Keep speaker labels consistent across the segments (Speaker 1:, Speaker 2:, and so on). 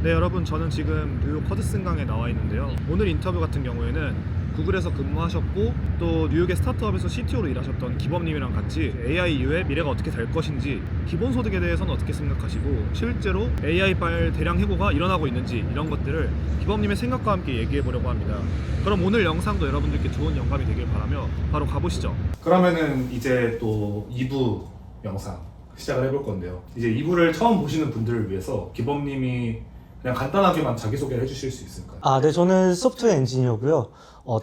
Speaker 1: 네, 여러분, 저는 지금 뉴욕 허드슨강에 나와 있는데요. 오늘 인터뷰 같은 경우에는 구글에서 근무하셨고 또 뉴욕의 스타트업에서 CTO로 일하셨던 기범님이랑 같이 AI 이후에 미래가 어떻게 될 것인지, 기본소득에 대해서는 어떻게 생각하시고 실제로 AI발 대량 해고가 일어나고 있는지, 이런 것들을 기범님의 생각과 함께 얘기해 보려고 합니다. 그럼 오늘 영상도 여러분들께 좋은 영감이 되길 바라며 바로 가보시죠. 그러면은 이제 또 2부 영상 시작을 해볼 건데요. 이제 2부를 처음 보시는 분들을 위해서 기범님이 그냥 간단하게만 자기소개를 해주실 수 있을까요?
Speaker 2: 네, 저는 소프트웨어 엔지니어고요.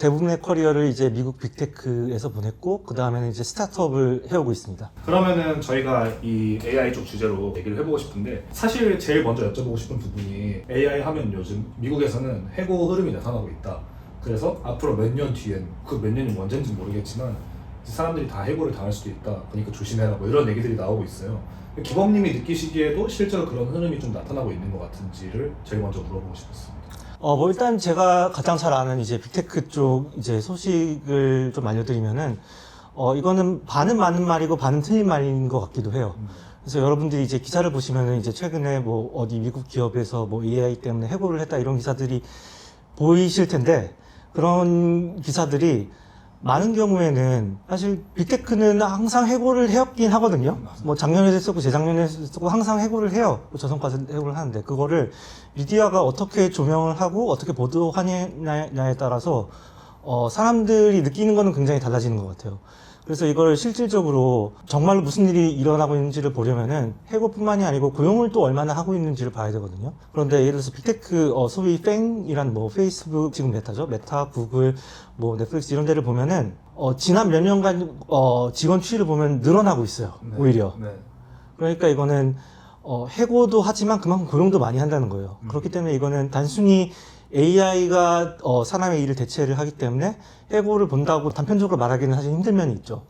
Speaker 2: 대부분의 커리어를 이제 미국 빅테크에서 보냈고, 그 다음에는 이제 스타트업을 해오고 있습니다.
Speaker 1: 그러면은 저희가 이 AI 쪽 주제로 얘기를 해보고 싶은데, 사실 제일 먼저 여쭤보고 싶은 부분이, AI 하면 요즘 미국에서는 해고 흐름이 나타나고 있다. 그래서 앞으로 몇 년 뒤엔, 그 몇 년이 언제인지 모르겠지만 사람들이 다 해고를 당할 수도 있다. 그러니까 조심해라, 뭐 이런 얘기들이 나오고 있어요. 기범님이 느끼시기에도 실제로 그런 흐름이 좀 나타나고 있는 것 같은지를 제일 먼저 물어보고 싶었습니다.
Speaker 2: 일단 제가 가장 잘 아는 이제 빅테크 쪽 이제 소식을 좀 알려드리면은, 이거는 반은 맞는 말이고 반은 틀린 말인 것 같기도 해요. 그래서 여러분들이 이제 기사를 보시면은 이제 최근에 뭐 어디 미국 기업에서 뭐 AI 때문에 해고를 했다 이런 기사들이 보이실 텐데, 그런 기사들이 많은 경우에는 사실 빅테크는 항상 해고를 해왔긴 하거든요. 뭐 작년에도 했었고 재작년에도 했었고 항상 해고를 해요. 저성과서 해고를 하는데, 그거를 미디어가 어떻게 조명을 하고 어떻게 보도하냐에 따라서 사람들이 느끼는 거는 굉장히 달라지는 것 같아요. 그래서 이걸 실질적으로 정말로 무슨 일이 일어나고 있는지를 보려면은 해고뿐만이 아니고 고용을 또 얼마나 하고 있는지를 봐야 되거든요. 그런데 예를 들어서 빅테크 소위 팽이란 뭐 페이스북, 지금 메타죠, 메타, 구글, 뭐 넷플릭스 이런 데를 보면은 지난 몇 년간 직원 추이를 보면 늘어나고 있어요.
Speaker 1: 네,
Speaker 2: 오히려.
Speaker 1: 네.
Speaker 2: 그러니까 이거는 해고도 하지만 그만큼 고용도 많이 한다는 거예요. 그렇기 때문에 이거는 단순히 AI가 사람의 일을 대체를 하기 때문에 해고를 본다고 단편적으로 말하기는 사실 힘든 면이 있죠.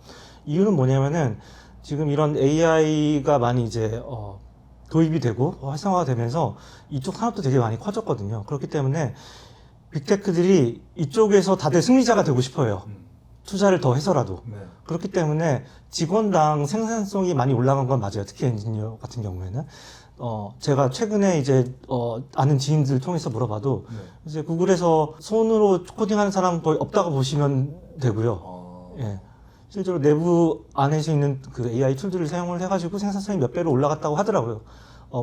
Speaker 2: 이유는 뭐냐면은 지금 이런 AI가 많이 이제 도입이 되고 활성화가 되면서 이쪽 산업도 되게 많이 커졌거든요. 그렇기 때문에 빅테크들이 이쪽에서 다들 승리자가 되고 싶어요. 투자를 더 해서라도.
Speaker 1: 네.
Speaker 2: 그렇기 때문에 직원당 생산성이 많이 올라간 건 맞아요. 특히 엔지니어 같은 경우에는. 제가 최근에 이제, 아는 지인들 통해서 물어봐도,
Speaker 1: 네.
Speaker 2: 이제 구글에서 손으로 코딩하는 사람 거의 없다고 보시면 되고요. 예. 실제로 내부 안에서 있는 그 AI 툴들을 사용을 해가지고 생산성이 몇 배로 올라갔다고 하더라고요.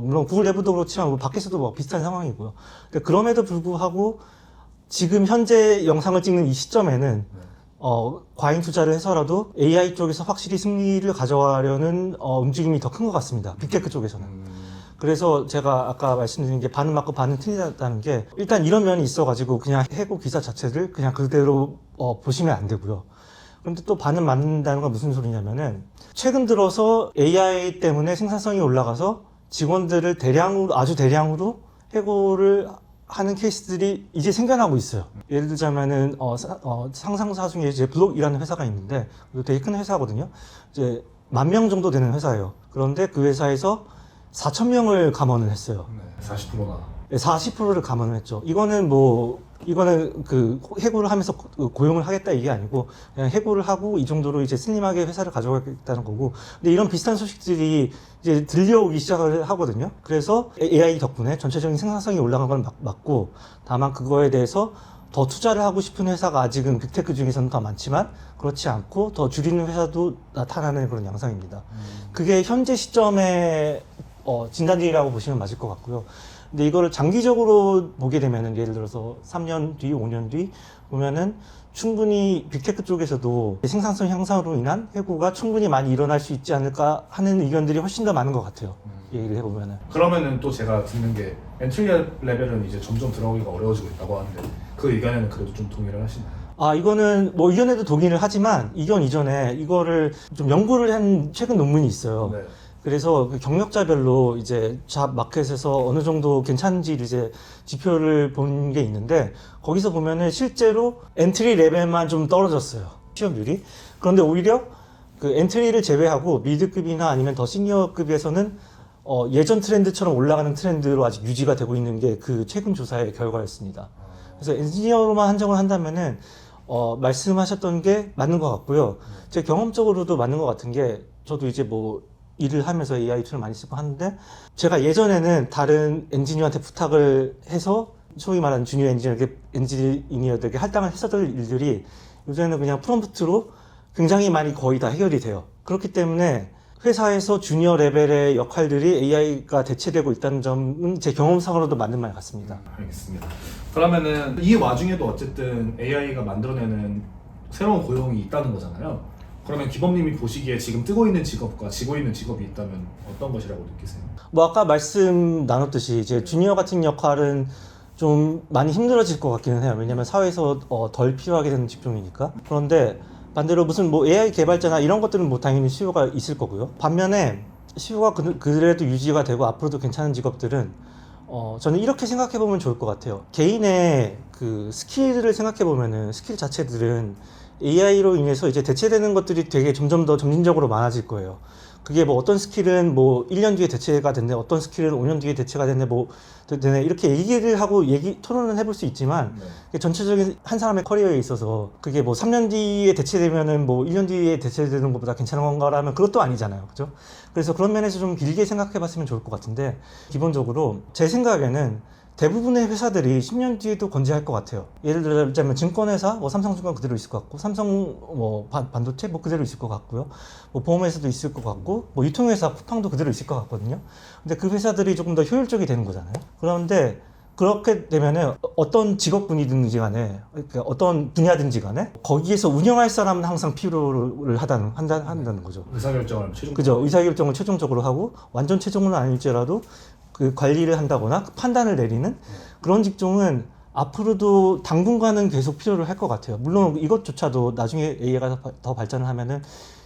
Speaker 2: 물론 구글 내부도 그렇지만 뭐 밖에서도 뭐 비슷한 상황이고요. 근데 그럼에도 불구하고 지금 현재 영상을 찍는 이 시점에는
Speaker 1: 네.
Speaker 2: 과잉 투자를 해서라도 AI 쪽에서 확실히 승리를 가져가려는 움직임이 더 큰 것 같습니다. 빅테크 쪽에서는. 그래서 제가 아까 말씀드린 게 반은 맞고 반은 틀리다는 게, 일단 이런 면이 있어가지고 그냥 해고 기사 자체를 그냥 그대로 보시면 안 되고요. 그런데 또 반은 맞는다는 건 무슨 소리냐면은, 최근 들어서 AI 때문에 생산성이 올라가서 직원들을 아주 대량으로 해고를 하는 케이스들이 이제 생겨나고 있어요. 예를 들자면은 상상사 중에 이제 블록이라는 회사가 있는데, 이거 되게 큰 회사거든요. 이제 10,000명 정도 되는 회사예요. 그런데 그 회사에서 4,000명을 감원을 했어요.
Speaker 1: 네. 40%나.
Speaker 2: 40%를 감원을 했죠. 이거는 그 해고를 하면서 고용을 하겠다 이게 아니고, 그냥 해고를 하고 이 정도로 이제 슬림하게 회사를 가져가겠다는 거고. 근데 이런 비슷한 소식들이 이제 들려오기 시작을 하거든요. 그래서 AI 덕분에 전체적인 생산성이 올라간 건 맞고, 다만 그거에 대해서 더 투자를 하고 싶은 회사가 아직은 빅테크 중에서는 더 많지만, 그렇지 않고 더 줄이는 회사도 나타나는 그런 양상입니다. 그게 현재 시점의 진단이라고 보시면 맞을 것 같고요. 근데 이거를 장기적으로 보게 되면은, 예를 들어서 3년 뒤, 5년 뒤 보면은 충분히 빅테크 쪽에서도 생산성 향상으로 인한 해고가 충분히 많이 일어날 수 있지 않을까 하는 의견들이 훨씬 더 많은 것 같아요. 얘기를 해보면은.
Speaker 1: 그러면은 또 제가 듣는 게, 엔트리 레벨은 이제 점점 들어오기가 어려워지고 있다고 하는데, 그 의견에는 그래도 좀 동의를 하시나요?
Speaker 2: 이거는 뭐 의견에도 동의를 하지만, 이견 이전에 이거를 좀 연구를 한 최근 논문이 있어요.
Speaker 1: 네.
Speaker 2: 그래서 그 경력자별로 이제 잡 마켓에서 어느 정도 괜찮은지 이제 지표를 본 게 있는데, 거기서 보면은 실제로 엔트리 레벨만 좀 떨어졌어요. 취업률이. 그런데 오히려 그 엔트리를 제외하고 미드급이나 아니면 더 시니어급에서는 예전 트렌드처럼 올라가는 트렌드로 아직 유지가 되고 있는 게 그 최근 조사의 결과였습니다. 그래서 엔지니어로만 한정을 한다면은 말씀하셨던 게 맞는 것 같고요. 제 경험적으로도 맞는 것 같은 게, 저도 이제 뭐 일을 하면서 AI 툴을 많이 쓰고 하는데, 제가 예전에는 다른 엔지니어한테 부탁을 해서 소위 말하는 주니어 엔지니어들에게 할당을 했었던 일들이 요새는 그냥 프롬프트로 굉장히 많이 거의 다 해결이 돼요. 그렇기 때문에 회사에서 주니어 레벨의 역할들이 AI가 대체되고 있다는 점은 제 경험상으로도 맞는 말 같습니다.
Speaker 1: 알겠습니다. 그러면은 이 와중에도 어쨌든 AI가 만들어내는 새로운 고용이 있다는 거잖아요. 그러면 기범님이 보시기에 지금 뜨고 있는 직업과 지고 있는 직업이 있다면 어떤 것이라고 느끼세요?
Speaker 2: 뭐 아까 말씀 나눴듯이 이제 주니어 같은 역할은 좀 많이 힘들어질 것 같기는 해요. 왜냐면 사회에서 덜 필요하게 되는 직종이니까. 그런데 반대로 무슨 뭐 AI 개발자나 이런 것들은 뭐 당연히 수요가 있을 거고요. 반면에 수요가 그래도 유지가 되고 앞으로도 괜찮은 직업들은 저는 이렇게 생각해 보면 좋을 것 같아요. 개인의 그 스킬을 생각해 보면은 스킬 자체들은 AI로 인해서 이제 대체되는 것들이 되게 점점 더 점진적으로 많아질 거예요. 그게 뭐 어떤 스킬은 뭐 1년 뒤에 대체가 됐네, 어떤 스킬은 5년 뒤에 대체가 됐네, 뭐 되네, 이렇게 얘기를 하고 토론은 해볼 수 있지만 전체적인 한 사람의 커리어에 있어서 그게 뭐 3년 뒤에 대체되면은 뭐 1년 뒤에 대체되는 것보다 괜찮은 건가라면 그것도 아니잖아요. 그죠? 그래서 그런 면에서 좀 길게 생각해 봤으면 좋을 것 같은데, 기본적으로 제 생각에는 대부분의 회사들이 10년 뒤에도 건재할 것 같아요. 예를 들자면 증권회사, 뭐 삼성증권 그대로 있을 것 같고, 삼성 뭐 반도체 뭐 그대로 있을 것 같고요. 뭐 보험회사도 있을 것 같고, 뭐 유통회사 쿠팡도 그대로 있을 것 같거든요. 근데 그 회사들이 조금 더 효율적이 되는 거잖아요. 그런데 그렇게 되면은 어떤 직업군이든지 간에, 그러니까 어떤 분야든지 간에 거기에서 운영할 사람은 항상 필요를 한다는 거죠.
Speaker 1: 의사결정을 최종.
Speaker 2: 그죠. 의사결정을 최종적으로 하고 완전 최종은 아닐지라도 그 관리를 한다거나 그 판단을 내리는 그런 직종은 앞으로도 당분간은 계속 필요를 할 것 같아요. 물론 이것조차도 나중에 AI가 더 발전을 하면은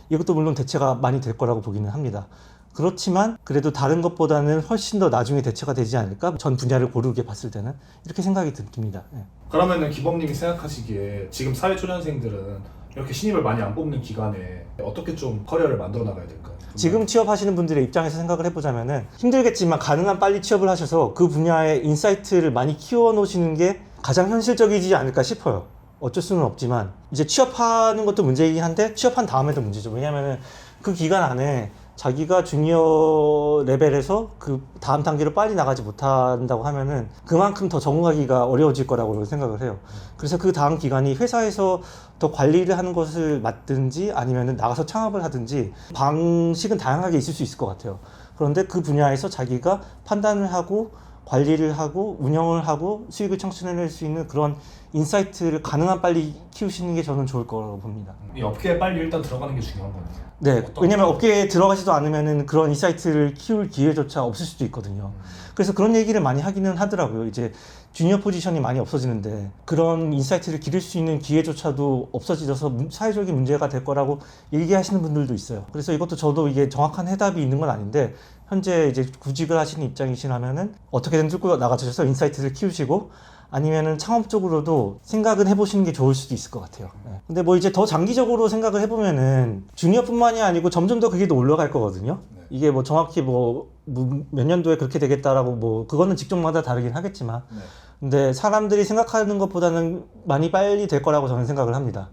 Speaker 2: 이것도 물론 대체가 많이 될 거라고 보기는 합니다. 그렇지만 그래도 다른 것보다는 훨씬 더 나중에 대체가 되지 않을까? 전 분야를 고르게 봤을 때는 이렇게 생각이 듭니다. 네.
Speaker 1: 그러면은 기범님이 생각하시기에 지금 사회초년생들은 이렇게 신입을 많이 안 뽑는 기간에 어떻게 좀 커리어를 만들어 나가야 될까요?
Speaker 2: 지금 취업하시는 분들의 입장에서 생각을 해보자면은 힘들겠지만 가능한 빨리 취업을 하셔서 그 분야의 인사이트를 많이 키워 놓으시는 게 가장 현실적이지 않을까 싶어요. 어쩔 수는 없지만 이제 취업하는 것도 문제이긴 한데 취업한 다음에도 문제죠. 왜냐면은 그 기간 안에 자기가 주니어 레벨에서 그 다음 단계로 빨리 나가지 못한다고 하면은 그만큼 더 적응하기가 어려워질 거라고 생각을 해요. 그래서 그 다음 기간이 회사에서 더 관리를 하는 것을 맡든지 아니면은 나가서 창업을 하든지 방식은 다양하게 있을 수 있을 것 같아요. 그런데 그 분야에서 자기가 판단을 하고 관리를 하고 운영을 하고 수익을 창출해낼 수 있는 그런 인사이트를 가능한 빨리 키우시는 게 저는 좋을 거라고 봅니다.
Speaker 1: 이 업계에 빨리 일단 들어가는 게 중요한 거네요.
Speaker 2: 네, 왜냐면 업계에 들어가지도 않으면은 그런 인사이트를 키울 기회조차 없을 수도 있거든요. 그래서 그런 얘기를 많이 하기는 하더라고요. 이제 주니어 포지션이 많이 없어지는데 그런 인사이트를 기를 수 있는 기회조차도 없어져서 사회적인 문제가 될 거라고 얘기하시는 분들도 있어요. 그래서 이것도 저도 이게 정확한 해답이 있는 건 아닌데 현재 이제 구직을 하시는 입장이시라면은 어떻게든 뚫고 나가셔서 인사이트를 키우시고 아니면은 창업적으로도 생각은 해보시는 게 좋을 수도 있을 것 같아요. 네. 근데 뭐 이제 더 장기적으로 생각을 해보면은 주니어뿐만이 아니고 점점 더 그게 더 올라갈 거거든요.
Speaker 1: 네.
Speaker 2: 이게 뭐 정확히 뭐 몇 년도에 그렇게 되겠다라고 뭐 그거는 직종마다 다르긴 하겠지만,
Speaker 1: 네.
Speaker 2: 근데 사람들이 생각하는 것보다는 많이 빨리 될 거라고 저는 생각을 합니다.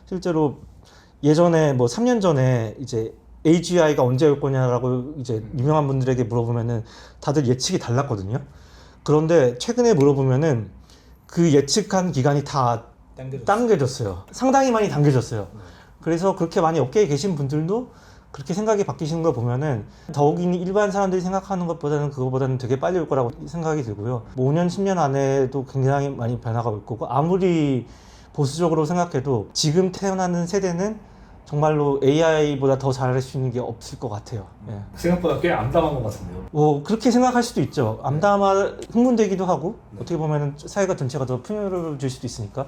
Speaker 2: 실제로 예전에 뭐 3년 전에 이제 AGI가 언제 올 거냐라고 이제 유명한 분들에게 물어보면은 다들 예측이 달랐거든요. 그런데 최근에 물어보면은 그 예측한 기간이 다 당겨졌어요. 상당히 많이 당겨졌어요. 그래서 그렇게 많이 업계에 계신 분들도 그렇게 생각이 바뀌시는 걸 보면은 더욱이 일반 사람들이 생각하는 것보다는 그거보다는 되게 빨리 올 거라고 생각이 들고요. 뭐 5년, 10년 안에도 굉장히 많이 변화가 올 거고, 아무리 보수적으로 생각해도 지금 태어나는 세대는 정말로 AI보다 더 잘할 수 있는 게 없을 것 같아요. 예.
Speaker 1: 생각보다 꽤 암담한 것 같은데요.
Speaker 2: 뭐 그렇게 생각할 수도 있죠. 흥분되기도 하고 어떻게 보면은 사회가 전체가 더 풍요로워질 수도 있으니까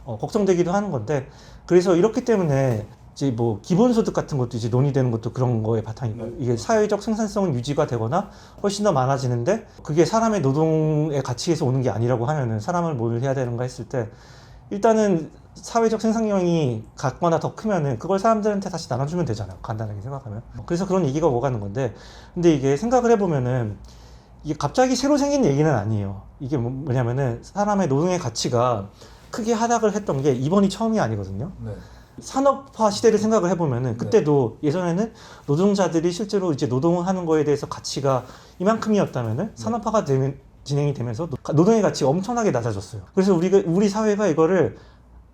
Speaker 2: 걱정되기도 하는 건데, 그래서 이렇기 때문에 이제 뭐 기본소득 같은 것도 이제 논의되는 것도 그런 거에 바탕이고, 이게 사회적 생산성은 유지가 되거나 훨씬 더 많아지는데 그게 사람의 노동의 가치에서 오는 게 아니라고 하면은 사람을 뭘 해야 되는가 했을 때 일단은 사회적 생산량이 같거나 더 크면은 그걸 사람들한테 다시 나눠주면 되잖아요. 간단하게 생각하면. 그래서 그런 얘기가 오가는 건데, 근데 이게 생각을 해보면은 이게 갑자기 새로 생긴 얘기는 아니에요. 이게 뭐냐면은 사람의 노동의 가치가 크게 하락을 했던 게 이번이 처음이 아니거든요.
Speaker 1: 네.
Speaker 2: 산업화 시대를 생각을 해보면은 그때도 예전에는 노동자들이 실제로 이제 노동하는 거에 대해서 가치가 이만큼이었다면은 산업화가 진행이 되면서 노동의 가치가 엄청나게 낮아졌어요. 그래서 우리 사회가 이거를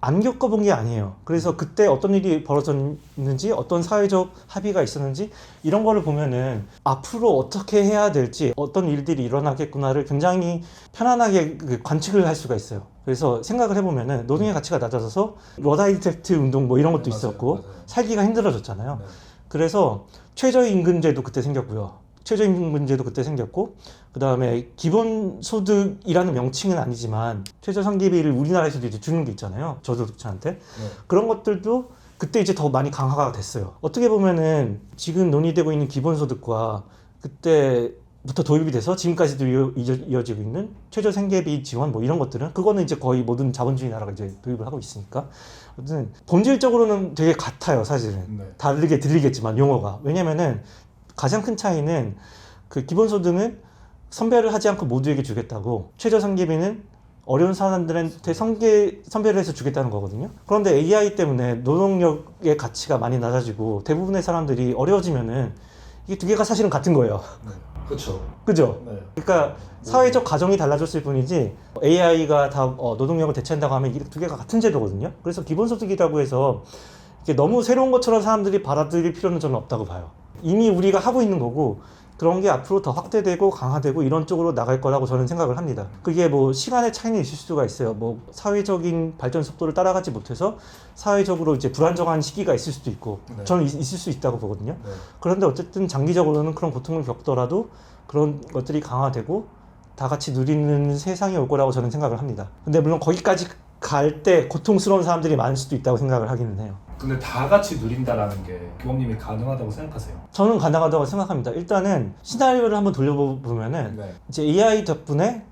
Speaker 2: 안 겪어본 게 아니에요. 그래서 그때 어떤 일이 벌어졌는지, 어떤 사회적 합의가 있었는지 이런 거를 보면은 앞으로 어떻게 해야 될지, 어떤 일들이 일어나겠구나를 굉장히 편안하게 관측을 할 수가 있어요. 그래서 생각을 해보면은 노동의 가치가 낮아져서 러다이트 운동 뭐 이런 것도 있었고
Speaker 1: 맞아요.
Speaker 2: 살기가 힘들어졌잖아요.
Speaker 1: 네.
Speaker 2: 그래서 최저임금제도 그때 생겼고요. 최저임금제도 그때 생겼고, 그 다음에 기본소득이라는 명칭은 아니지만 최저생계비를 우리나라에서도 이제 주는 게 있잖아요. 저소득자한테.
Speaker 1: 네.
Speaker 2: 그런 것들도 그때 이제 더 많이 강화가 됐어요. 어떻게 보면은 지금 논의되고 있는 기본소득과 그때부터 도입이 돼서 지금까지도 이어지고 있는 최저생계비 지원 뭐 이런 것들은 그거는 이제 거의 모든 자본주의 나라가 이제 도입을 하고 있으니까 어쨌든 본질적으로는 되게 같아요, 사실은.
Speaker 1: 네.
Speaker 2: 다르게 들리겠지만 용어가. 왜냐면은 가장 큰 차이는 그 기본소득은 선별을 하지 않고 모두에게 주겠다고, 최저생계비는 어려운 사람들한테 선별을 해서 주겠다는 거거든요. 그런데 AI 때문에 노동력의 가치가 많이 낮아지고 대부분의 사람들이 어려워지면은 이게 두 개가 사실은 같은 거예요.
Speaker 1: 네. 그렇죠.
Speaker 2: 그죠?
Speaker 1: 네.
Speaker 2: 그러니까 사회적 가정이 달라졌을 뿐이지 AI가 다 노동력을 대체한다고 하면 이 두 개가 같은 제도거든요. 그래서 기본소득이라고 해서 이게 너무 새로운 것처럼 사람들이 받아들일 필요는 저는 없다고 봐요. 이미 우리가 하고 있는 거고 그런 게 앞으로 더 확대되고 강화되고 이런 쪽으로 나갈 거라고 저는 생각을 합니다. 그게 뭐 시간의 차이는 있을 수가 있어요. 뭐 사회적인 발전 속도를 따라가지 못해서 사회적으로 이제 불안정한 시기가 있을 수도 있고
Speaker 1: 네.
Speaker 2: 저는 있을 수 있다고 보거든요.
Speaker 1: 네.
Speaker 2: 그런데 어쨌든 장기적으로는 그런 고통을 겪더라도 그런 것들이 강화되고 다 같이 누리는 세상이 올 거라고 저는 생각을 합니다. 근데 물론 거기까지 갈 때 고통스러운 사람들이 많을 수도 있다고 생각을 하기는 해요.
Speaker 1: 근데 다 같이 누린다라는 게 기범님이 가능하다고 생각하세요?
Speaker 2: 저는 가능하다고 생각합니다. 일단은 시나리오를 한번 돌려보면은
Speaker 1: 네.
Speaker 2: 이제 AI 덕분에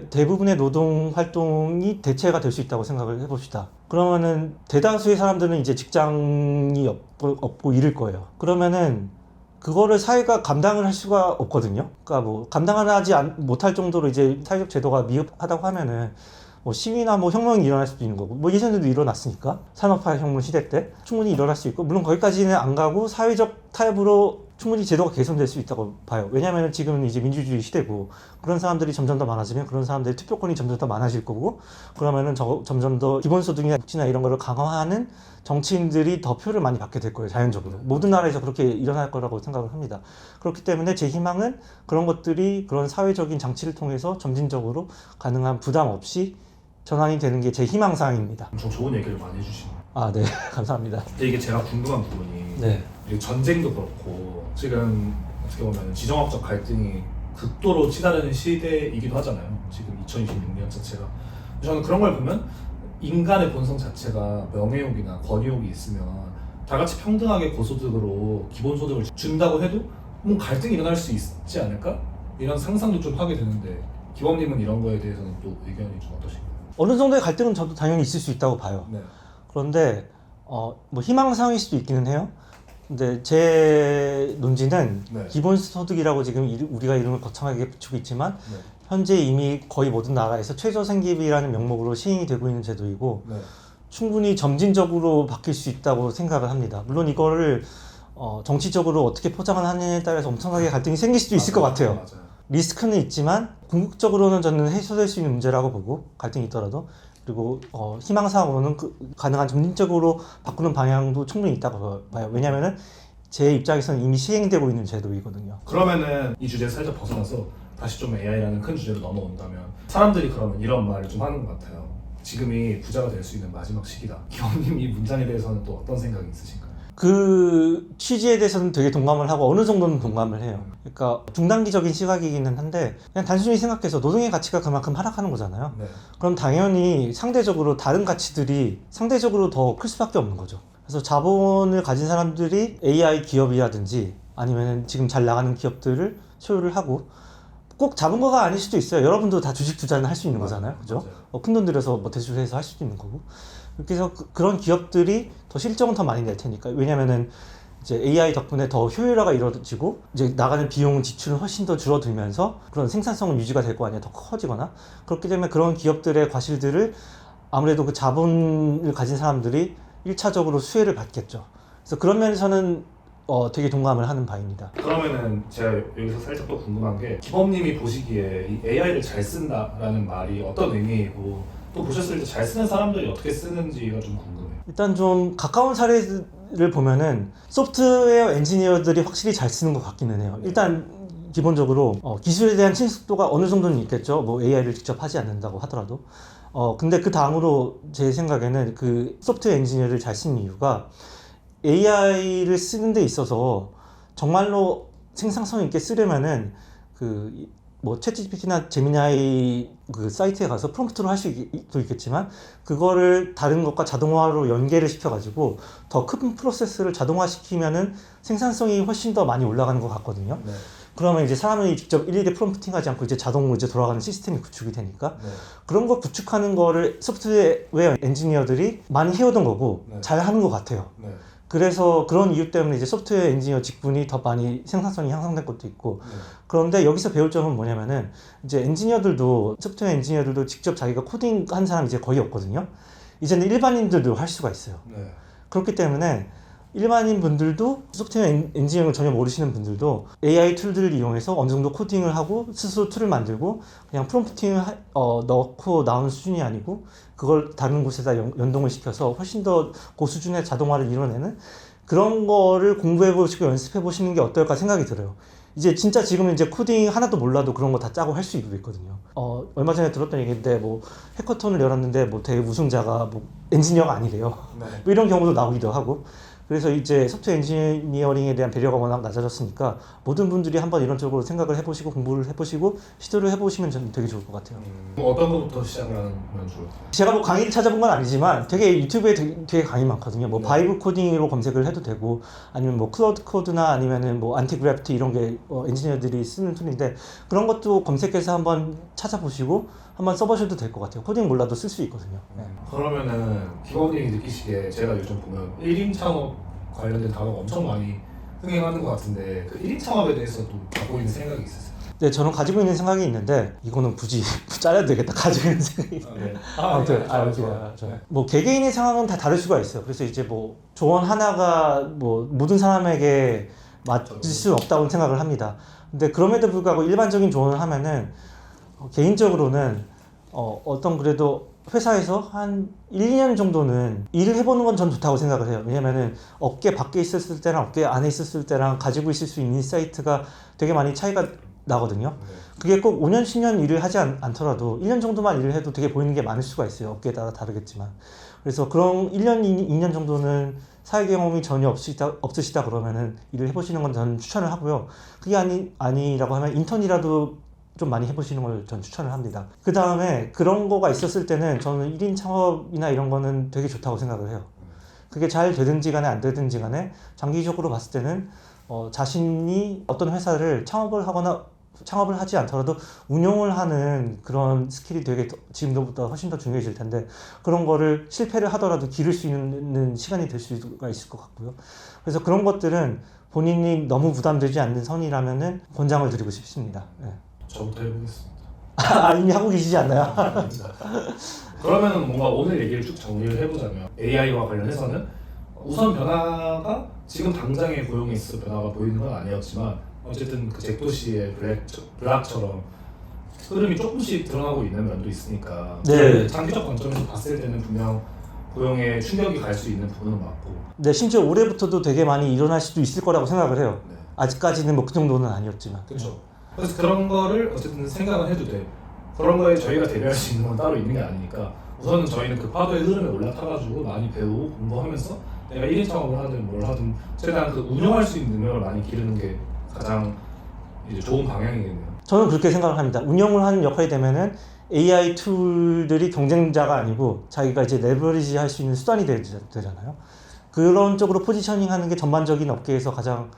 Speaker 2: 대부분의 노동 활동이 대체가 될 수 있다고 생각을 해봅시다. 그러면은 대다수의 사람들은 이제 직장이 없고 잃을 거예요. 그러면은 그거를 사회가 감당을 할 수가 없거든요. 그러니까 뭐 감당하지 못할 정도로 이제 사회적 제도가 미흡하다고 하면은 뭐 시위나 뭐 혁명이 일어날 수도 있는 거고, 뭐 예전에도 일어났으니까 산업화 혁명 시대 때 충분히 일어날 수 있고, 물론 거기까지는 안 가고 사회적 타협으로 충분히 제도가 개선될 수 있다고 봐요. 왜냐하면 지금은 이제 민주주의 시대고 그런 사람들이 점점 더 많아지면 그런 사람들의 투표권이 점점 더 많아질 거고, 그러면은 점점 더 기본소득이나 복지나 이런 거를 강화하는 정치인들이 더 표를 많이 받게 될 거예요, 자연적으로. 모든 나라에서 그렇게 일어날 거라고 생각을 합니다. 그렇기 때문에 제 희망은 그런 것들이 그런 사회적인 장치를 통해서 점진적으로 가능한 부담 없이 전환이 되는 게 제 희망사항입니다.
Speaker 1: 엄청 좋은 얘기를 많이 해주시네요.
Speaker 2: 아, 네. 감사합니다.
Speaker 1: 근데 이게 제가 궁금한 부분이
Speaker 2: 네.
Speaker 1: 이게 전쟁도 그렇고 지금 어떻게 보면 지정학적 갈등이 극도로 치달은 시대이기도 하잖아요. 지금 2026년 자체가. 저는 그런 걸 보면 인간의 본성 자체가 명예욕이나 권위욕이 있으면 다 같이 평등하게 고소득으로 기본소득을 준다고 해도 뭐 갈등이 일어날 수 있지 않을까? 이런 상상도 좀 하게 되는데 기범님은 이런 거에 대해서는 또 의견이 좀 어떠신가요?
Speaker 2: 어느 정도의 갈등은 저도 당연히 있을 수 있다고 봐요.
Speaker 1: 네.
Speaker 2: 그런데 뭐 희망사항일 수도 있기는 해요. 근데 제 논지는
Speaker 1: 네.
Speaker 2: 기본소득이라고 지금 우리가 이름을 거창하게 붙이고 있지만
Speaker 1: 네.
Speaker 2: 현재 이미 거의 모든 나라에서 최저생계비라는 명목으로 시행이 되고 있는 제도이고
Speaker 1: 네.
Speaker 2: 충분히 점진적으로 바뀔 수 있다고 생각을 합니다. 물론 이거를 정치적으로 어떻게 포장을 하느냐에 따라서 엄청나게 갈등이 생길 수도 있을 것 같아요.
Speaker 1: 맞아요.
Speaker 2: 리스크는 있지만 궁극적으로는 저는 해소될 수 있는 문제라고 보고, 갈등이 있더라도. 그리고 희망사항으로는 가능한 점진적으로 바꾸는 방향도 충분히 있다고 봐요. 왜냐하면은 제 입장에서는 이미 시행되고 있는 제도이거든요.
Speaker 1: 그러면은 이 주제 살짝 벗어나서 다시 좀 AI라는 큰 주제로 넘어온다면 사람들이 그러면 이런 말을 좀 하는 것 같아요. 지금이 부자가 될 수 있는 마지막 시기다. 기범님 이 문장에 대해서는 또 어떤 생각이 있으신가요?
Speaker 2: 그 취지에 대해서는 되게 동감을 하고 어느 정도는 동감을 해요. 그러니까 중단기적인 시각이기는 한데 그냥 단순히 생각해서 노동의 가치가 그만큼 하락하는 거잖아요.
Speaker 1: 네.
Speaker 2: 그럼 당연히 상대적으로 다른 가치들이 상대적으로 더 클 수밖에 없는 거죠. 그래서 자본을 가진 사람들이 AI 기업이라든지 아니면 지금 잘 나가는 기업들을 소유를 하고, 꼭 자본가가 아닐 수도 있어요. 여러분도 다 주식 투자는 할 수 있는 거잖아요. 그죠? 큰 돈 들여서 뭐 대출해서 할 수도 있는 거고. 그래서 그런 기업들이 더 실적은 더 많이 낼 테니까. 왜냐면은 이제 AI 덕분에 더 효율화가 이루어지고 이제 나가는 비용 지출은 훨씬 더 줄어들면서 그런 생산성은 유지가 될 거 아니에요. 더 커지거나. 그렇기 때문에 그런 기업들의 과실들을 아무래도 그 자본을 가진 사람들이 1차적으로 수혜를 받겠죠. 그래서 그런 면에서는 되게 동감을 하는 바입니다.
Speaker 3: 그러면은 제가 여기서 살짝 또 궁금한 게 기범님이 보시기에 이 AI를 잘 쓴다라는 말이 어떤 의미이고 또 보셨을 때 잘 쓰는 사람들이 어떻게 쓰는지가 좀 궁금해요.
Speaker 2: 일단 좀 가까운 사례를 보면은 소프트웨어 엔지니어들이 확실히 잘 쓰는 것 같기는 해요. 일단 기본적으로 기술에 대한 친숙도가 어느 정도는 있겠죠. 뭐 AI를 직접 하지 않는다고 하더라도. 근데 그 다음으로 제 생각에는 그 소프트웨어 엔지니어를 잘 쓰는 이유가 AI를 쓰는 데 있어서 정말로 생산성 있게 쓰려면은 뭐 챗GPT나 제미나이 그 사이트에 가서 프롬프트로 할 수도 있겠지만 그거를 다른 것과 자동화로 연계를 시켜가지고 더 큰 프로세스를 자동화시키면은 생산성이 훨씬 더 많이 올라가는 것 같거든요.
Speaker 3: 네.
Speaker 2: 그러면 이제 사람이 직접 일일이 프롬프팅하지 않고 이제 자동으로 이제 돌아가는 시스템이 구축이 되니까
Speaker 3: 네.
Speaker 2: 그런 거 구축하는 거를 소프트웨어 엔지니어들이 많이 해오던 거고
Speaker 3: 네.
Speaker 2: 잘 하는 것 같아요.
Speaker 3: 네.
Speaker 2: 그래서 그런 이유 때문에 이제 소프트웨어 엔지니어 직군이 더 많이 생산성이 향상된 것도 있고
Speaker 3: 네.
Speaker 2: 그런데 여기서 배울 점은 뭐냐면은 이제 소프트웨어 엔지니어들도 직접 자기가 코딩한 사람이 이제 거의 없거든요. 이제는 일반인들도 할 수가 있어요.
Speaker 3: 네.
Speaker 2: 그렇기 때문에 일반인 분들도 소프트웨어 엔지니어를 전혀 모르시는 분들도 AI 툴들을 이용해서 어느 정도 코딩을 하고 스스로 툴을 만들고 그냥 프롬프팅을 넣고 나오는 수준이 아니고 그걸 다른 곳에다 연동을 시켜서 훨씬 더 고수준의 자동화를 이뤄내는 그런 거를 공부해 보시고 연습해 보시는 게 어떨까 생각이 들어요. 이제 진짜 지금은 이제 코딩 하나도 몰라도 그런 거 다 짜고 할 수 있거든요. 얼마 전에 들었던 얘기인데 뭐 해커톤을 열었는데 뭐 대회 우승자가 뭐 엔지니어가 아니래요.
Speaker 3: 네.
Speaker 2: 뭐 이런 경우도 나오기도 하고. 그래서 이제 소프트웨어 엔지니어링에 대한 배려가 워낙 낮아졌으니까 모든 분들이 한번 이런 쪽으로 생각을 해보시고 공부를 해보시고 시도를 해보시면 저는 되게 좋을 것 같아요.
Speaker 3: 어떤 것부터 시작을 하면 좋을까요?
Speaker 2: 제가 뭐 강의를 찾아본 건 아니지만 되게 유튜브에 되게 강의 많거든요. 뭐
Speaker 3: 네.
Speaker 2: 바이브 코딩으로 검색을 해도 되고 아니면 뭐 클라우드 코드나 아니면은 뭐 안티그래프티 이런 게 엔지니어들이 쓰는 툴인데 그런 것도 검색해서 한번 찾아보시고 한번 써보셔도 될 것 같아요. 코딩 몰라도 쓸 수 있거든요. 네.
Speaker 3: 그러면은 기범님이 느끼시기에 제가 요즘 보면 1인 창업 관련된 단어가 엄청 많이 흥행하는 것 같은데 그 1인 창업에 대해서도 갖고 있는 생각이 있으세요?
Speaker 2: 네, 저는 가지고 있는 생각이 있는데 이거는 굳이 잘라도 되겠다. 가지고 있는 생각이.
Speaker 3: 네.
Speaker 2: 아무튼 뭐 개개인의 상황은 다 다를 수가 있어요. 그래서 이제 뭐 조언 하나가 뭐 모든 사람에게 맞을 수는 없다고 생각을 합니다. 근데 그럼에도 불구하고 일반적인 조언을 하면은 개인적으로는 어떤 그래도 회사에서 한 1, 2년 정도는 일을 해보는 건 전 좋다고 생각을 해요. 왜냐면은 업계 밖에 있었을 때랑 업계 안에 있었을 때랑 가지고 있을 수 있는 인사이트가 되게 많이 차이가 나거든요. 그게 꼭 5년, 10년 일을 하지 않더라도 1년 정도만 일을 해도 되게 보이는 게 많을 수가 있어요. 업계에 따라 다르겠지만. 그래서 그런 1년, 2년 정도는 사회 경험이 전혀 없으시다 그러면은 일을 해보시는 건 저는 추천을 하고요. 그게 아니라고 하면 인턴이라도 좀 많이 해보시는 걸 전 추천을 합니다. 그 다음에 그런 거가 있었을 때는 저는 1인 창업이나 이런 거는 되게 좋다고 생각을 해요. 그게 잘 되든지 간에 안 되든지 간에 장기적으로 봤을 때는 자신이 어떤 회사를 창업을 하지 않더라도 운영을 하는 그런 스킬이 되게 지금보다 훨씬 더 중요해질 텐데 그런 거를 실패를 하더라도 기를 수 있는 시간이 될 수가 있을 것 같고요. 그래서 그런 것들은 본인이 너무 부담되지 않는 선이라면은 권장을 드리고 싶습니다. 네.
Speaker 3: 저부터 해보겠습니다.
Speaker 2: 이미 하고 계시지 않나요?
Speaker 3: 그러면은 뭔가 오늘 얘기를 쭉 정리를 해보자면 AI와 관련해서는 우선 변화가 지금 당장의 고용에 있어 변화가 보이는 건 아니었지만 어쨌든 그 잭도시의 블락처럼 흐름이 조금씩 드러나고 있는 면도 있으니까
Speaker 2: 네.
Speaker 3: 장기적 관점에서 봤을 때는 분명 고용에 충격이 갈 수 있는 부분은 맞고
Speaker 2: 네, 심지어 올해부터도 되게 많이 일어날 수도 있을 거라고 생각을 해요.
Speaker 3: 네.
Speaker 2: 아직까지는 뭐 그 정도는 아니었지만.
Speaker 3: 그렇죠. 그래서 그런 거를 어쨌든 생각은 해도 돼. 그런 거에 저희가 대비할 수 있는 건 따로 있는 게 아니니까 우선은 저희는 그 파도의 흐름에 올라타가지고 많이 배우고 공부하면서 내가 1인 창업을 하든 뭘 하든 최대한 그 운영할 수 있는 능력을 많이 기르는 게 가장 이제 좋은 방향이겠네요.
Speaker 2: 저는 그렇게 생각을 합니다. 운영을 하는 역할이 되면은 AI 툴들이 경쟁자가 아니고 자기가 이제 레버리지 할 수 있는 수단이 되잖아요. 그런 쪽으로 포지셔닝 하는 게 전반적인 업계에서 가장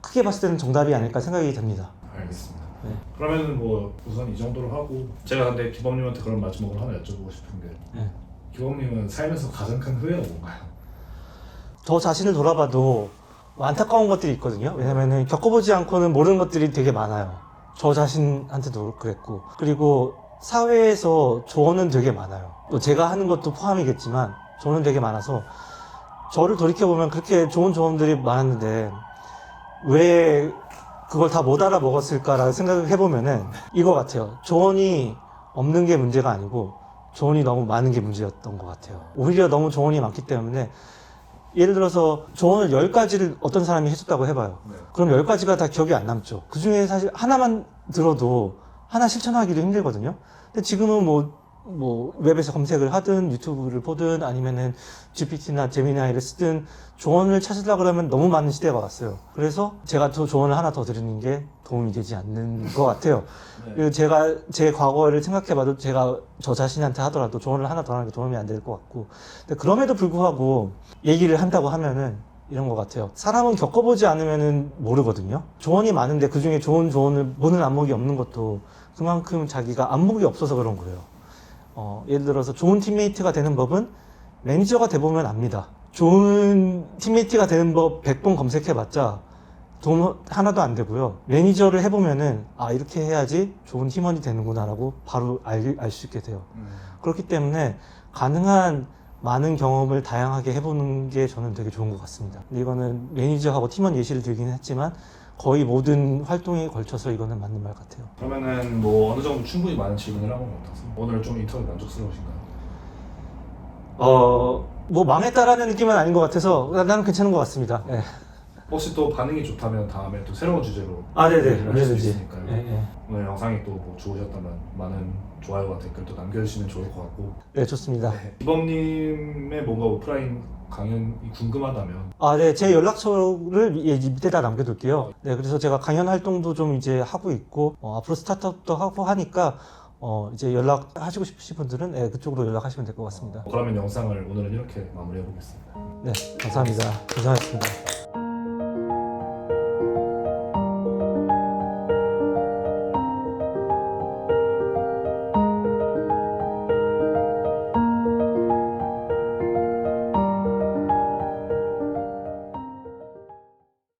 Speaker 2: 크게 봤을 때는 정답이 아닐까 생각이 됩니다.
Speaker 3: 알겠습니다.
Speaker 2: 네.
Speaker 3: 그러면은 뭐 우선 이 정도로 하고 제가 근데 기범님한테 그런 마지막으로 하나 여쭤보고 싶은 게
Speaker 2: 네.
Speaker 3: 기범님은 살면서 가장 큰 후회가 뭔가요?
Speaker 2: 저 자신을 돌아봐도 안타까운 것들이 있거든요. 왜냐면은 겪어보지 않고는 모르는 것들이 되게 많아요. 저 자신한테도 그랬고 그리고 사회에서 조언은 되게 많아요. 또 제가 하는 것도 포함이겠지만 조언은 되게 많아서 저를 돌이켜보면 그렇게 좋은 조언들이 많았는데 왜 그걸 다 못 알아먹었을까라는 생각을 해보면은 이거 같아요. 조언이 없는 게 문제가 아니고 조언이 너무 많은 게 문제였던 것 같아요. 오히려 너무 조언이 많기 때문에 예를 들어서 조언을 10가지를 어떤 사람이 해줬다고 해봐요.
Speaker 3: 네.
Speaker 2: 그럼 10가지가 다 기억이 안 남죠. 그 중에 사실 하나만 들어도 하나 실천하기도 힘들거든요. 근데 지금은 뭐 웹에서 검색을 하든 유튜브를 보든 아니면은 GPT나 제미나이를 쓰든 조언을 찾으려고 그러면 너무 많은 시대가 왔어요. 그래서 제가 또 조언을 하나 더 드리는 게 도움이 되지 않는 것 같아요.
Speaker 3: 네.
Speaker 2: 그리고 제가 제 과거를 생각해봐도 제가 저 자신한테 하더라도 조언을 하나 더 하는 게 도움이 안 될 것 같고, 근데 그럼에도 불구하고 얘기를 한다고 하면은 이런 것 같아요. 사람은 겪어보지 않으면은 모르거든요. 조언이 많은데 그 중에 좋은 조언을 보는 안목이 없는 것도 그만큼 자기가 안목이 없어서 그런 거예요. 예를 들어서 좋은 팀메이트가 되는 법은 매니저가 돼보면 압니다. 좋은 팀메이트가 되는 법 100번 검색해봤자 도움 하나도 안 되고요. 매니저를 해보면은 아 이렇게 해야지 좋은 팀원이 되는구나 라고 바로 알 수 있게 돼요. 그렇기 때문에 가능한 많은 경험을 다양하게 해보는 게 저는 되게 좋은 것 같습니다. 근데 이거는 매니저하고 팀원 예시를 들기는 했지만 거의 모든 활동에 걸쳐서 이거는 맞는 말 같아요.
Speaker 3: 그러면은 뭐 어느 정도 충분히 많은 질문을 한 것 같아서 오늘 좀 인터뷰 만족스러우신가요?
Speaker 2: 뭐 망했다라는 느낌은 아닌 것 같아서 나는 괜찮은 것 같습니다. 네.
Speaker 3: 혹시 또 반응이 좋다면 다음에 또 새로운 주제로
Speaker 2: 네네.
Speaker 3: 얘기를 할수
Speaker 2: 언제든지.
Speaker 3: 있으니까요.
Speaker 2: 네.
Speaker 3: 오늘 영상이 또 뭐 좋으셨다면 많은 좋아요와 댓글도 남겨주시면 좋을 것 같고,
Speaker 2: 네, 좋습니다.
Speaker 3: 기범님의 뭔가 오프라인 강연이 궁금하다면
Speaker 2: 네, 제 연락처를 밑에다 남겨둘게요. 네, 그래서 제가 강연 활동도 좀 이제 하고 있고, 앞으로 스타트업도 하고 하니까, 이제 연락하시고 싶으신 분들은 네, 그쪽으로 연락하시면 될 것 같습니다.
Speaker 3: 그러면 영상을 오늘은 이렇게 마무리해 보겠습니다.
Speaker 2: 네, 감사합니다. 고생하셨습니다.